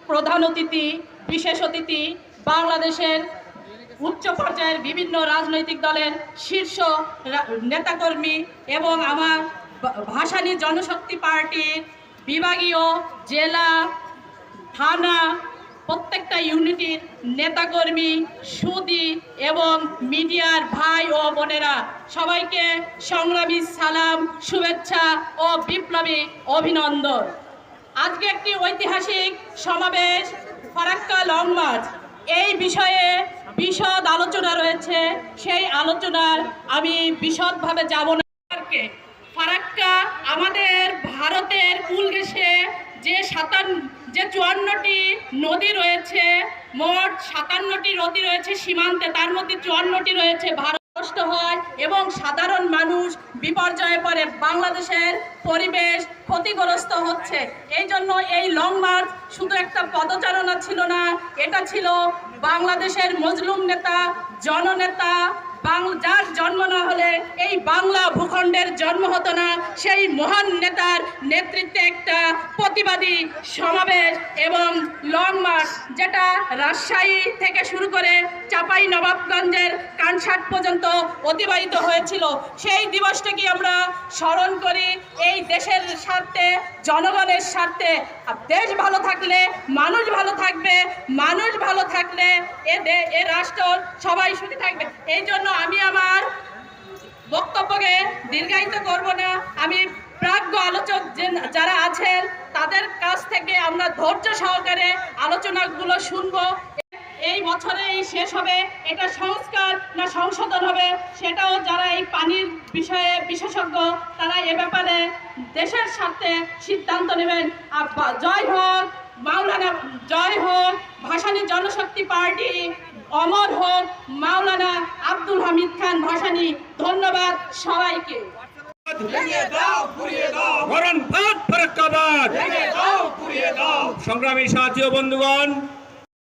প্রধান অতিথি, বিশেষ অতিথি, বাংলাদেশের উচ্চ পর্যায়ের বিভিন্ন রাজনৈতিক দলের শীর্ষ নেতাকর্মী এবং আমার ভাসানী জনশক্তি পার্টির বিভাগীয়, জেলা, থানা প্রত্যেকটা ইউনিটির নেতাকর্মী, সুদী এবং মিডিয়ার ভাই ও বোনেরা, সবাইকে সংগ্রামী সালাম, শুভেচ্ছা ও বিপ্লবী অভিনন্দন। আজকে একটি ঐতিহাসিক সমাবেশ, ফারাক্কা লং মার্চ। এই বিষয়ে বিশদ আলোচনা রয়েছে, সেই আলোচনার আমি বিশদভাবে যাব না। ফারাক্কা আমাদের ভারতের কুল ঘেঁষে যে 54টি নদী রয়েছে, মোট 57টি নদী রয়েছে সীমান্তে, তার মধ্যে 54টি রয়েছে ভারত নষ্ট হয় এবং সাধারণ মানুষ বিপর্যয়ে পড়ে, বাংলাদেশের পরিবেশ ক্ষতিগ্রস্ত হচ্ছে। এই জন্য এই লং মার্চ শুধু একটা পদচারণা ছিল না, এটা ছিল বাংলাদেশের মজলুম নেতা, জননেতা, যার জন্ম না হলে এই বাংলা ভূখণ্ডের জন্ম হতো না, সেই মহান নেতার নেতৃত্বে একটা প্রতিবাদী সমাবেশ এবং লং মার্চ, যেটা রাজশাহী থেকে শুরু করে চাঁপাই নবাবগঞ্জের কানসাট পর্যন্ত অতিবাহিত হয়েছিল। সেই দিবসটাকে আমরা স্মরণ করি এই দেশের স্বার্থে, জনগণের স্বার্থে। দেশ ভালো থাকলে মানুষ ভালো থাকবে, মানুষ ভালো থাকলে এ রাষ্ট্র সবাই সুখী থাকবে। এই জন্য আমি আমার বক্তব্যকে দীর্ঘায়িত করব না। আমি প্রাজ্ঞ আলোচক যারা আছেন তাদের কাছ থেকে আমরা ধৈর্য সহকারে আলোচনাগুলো শুনবো। এই বছরেই শেষ হবে, এটা সংস্কার না সংশোধন হবে সেটাও যারা এই পানির বিষয়ে বিশেষজ্ঞ তারা এ ব্যাপারে দেশের স্বার্থে সিদ্ধান্ত নেবেন। জয় হোক মাওলানা, জয় হোক ভাসানী জনশক্তি পার্টি, অমর হোক মাওলানা আব্দুল হামিদ খান ভাসানী। ধন্যবাদ সবাইকে। সংগ্রামী সাথী ও বন্ধুগণ,